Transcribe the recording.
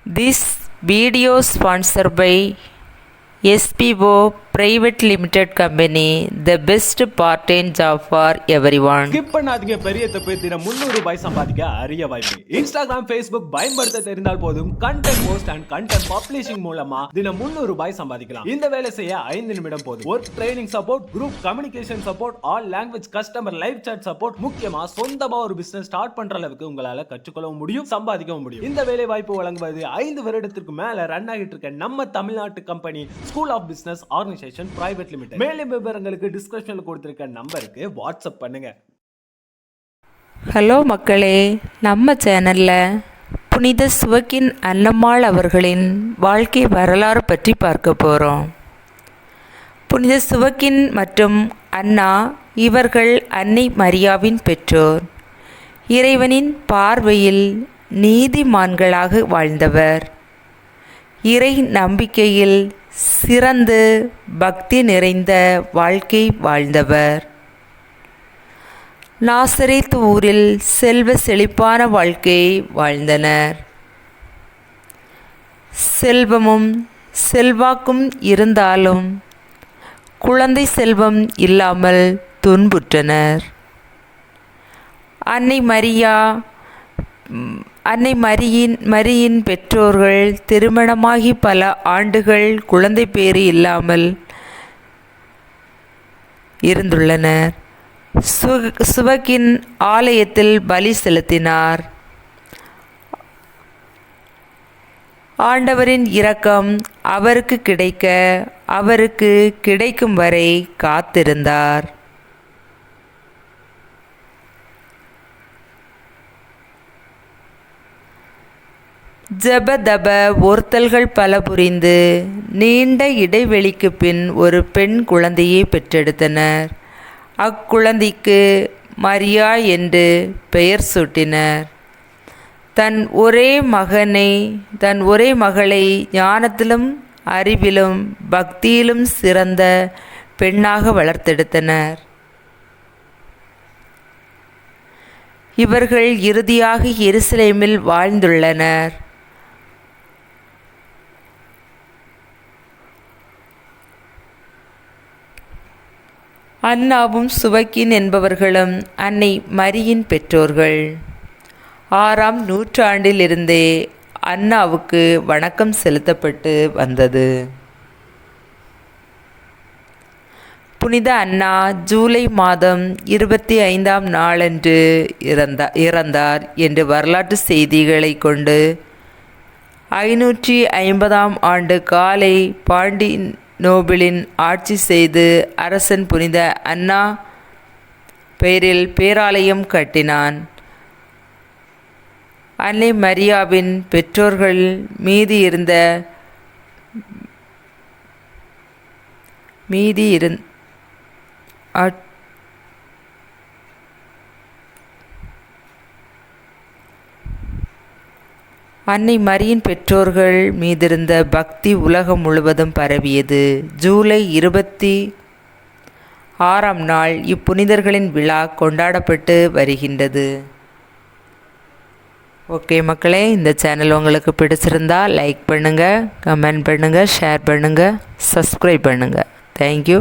This video sponsored by SPO Private Limited Company, the best part-time job for everyone. Skip பண்ணாதீங்க, பெரிய தப்பு. தினம் 300 ரூபாய் சம்பாதிக்க அரிய வாய்ப்பு. இன்ஸ்டாகிராம், ஃபேஸ்புக் பயன்படுத்த தெரிந்தால் போதும், content post and content publishing மூலமா தினம் 300 ரூபாய் சம்பாதிக்கலாம். இந்த வேலை செய்ய 5 நிமிடம் போதும். Work training support, group communication support, all language customer live chat support, முக்கியமா சொந்தமா ஒரு பிசினஸ் ஸ்டார்ட் பண்ற அளவுக்கு உங்களால கற்றுக்கொள்ளவும் முடியும், சம்பாதிக்கவும் முடியும். இந்த வேலை வாய்ப்பு வழங்குவது 5 வருடத்திற்கு மேல ரன் ஆகிட்டு இருக்க நம்ம தமிழ்நாட்டு company School of Business Organization Private Limited. மேலும் விவரங்களுக்கு டிஸ்கிரிப்ஷன்ல கொடுத்திருக்க நம்பருக்கு வாட்ஸ்அப் பண்ணுங்க. ஹலோ மக்களே, நம்ம சேனல்ல புனித சிவக்கின் அன்னம்மாள் அவர்களின் வாழ்க்கை வரலாறு பற்றி பார்க்க போகிறோம். புனித சிவக்கின் மற்றும் அன்னா இவர்கள் அன்னை மரியாவின் பெற்றோர். இறைவனின் பார்வையில் நீதிமான்களாக வாழ்ந்தவர். இறை நம்பிக்கையில் சிறந்து பக்தி நிறைந்த வாழ்க்கை வாழ்ந்தவர். நாசரேத் ஊரில் செல்வ செழிப்பான வாழ்க்கை வாழ்ந்தனர். செல்வமும் செல்வாக்கும் இருந்தாலும் குழந்தை செல்வம் இல்லாமல் துன்புற்றனர். அன்னை மரியின் பெற்றோர்கள் திருமணமாகி பல ஆண்டுகள் குழந்தை பேறு இல்லாமல் இருந்துள்ளனர். சிவக்கின் ஆலயத்தில் பலி செலுத்தினார். ஆண்டவரின் இரக்கம் அவருக்கு கிடைக்கும் வரை காத்திருந்தார். ஜபதப ஒருத்தல்கள் பல புரிந்து நீண்ட இடைவெளிக்கு பின் ஒரு பெண் குழந்தையை பெற்றெடுத்தனர். அக்குழந்தைக்கு மரியா என்று பெயர் சூட்டினர். தன் ஒரே மகளை ஞானத்திலும் அறிவிலும் பக்தியிலும் சிறந்த பெண்ணாக வளர்த்தெடுத்தனர். இவர்கள் இறுதியாக எருசலேமில் வாழ்ந்துள்ளனர். அன்னாவும் சுவக்கின் என்பவர்களும் அன்னை மரியின் பெற்றோர்கள். 6ஆம் நூற்றாண்டிலிருந்தே அன்னாவுக்கு வணக்கம் செலுத்தப்பட்டு வந்தது. புனித அன்னா ஜூலை மாதம் 25ஆம் நாளன்று இறந்தார் என்று வரலாற்று செய்திகளை கொண்டு 550ஆம் ஆண்டு காலை பாண்டி நோபிளின் ஆட்சி செய்து அரசன் புனித அன்னா பெயரில் பேராலயம் கட்டினான். அன்னை மரியாவின் பெற்றோர்கள் அன்னை மரியின் பெற்றோர்கள் மீதிருந்த பக்தி உலகம் முழுவதும் பரவியது. ஜூலை 26ஆம் நாள் இப்புனிதர்களின் விழா கொண்டாடப்பட்டு வருகின்றது. ஓகே மக்களே, இந்த சேனல் உங்களுக்கு பிடிச்சிருந்தா லைக் பண்ணுங்கள், கமெண்ட் பண்ணுங்கள், ஷேர் பண்ணுங்கள், சப்ஸ்கிரைப் பண்ணுங்கள். தேங்க்யூ.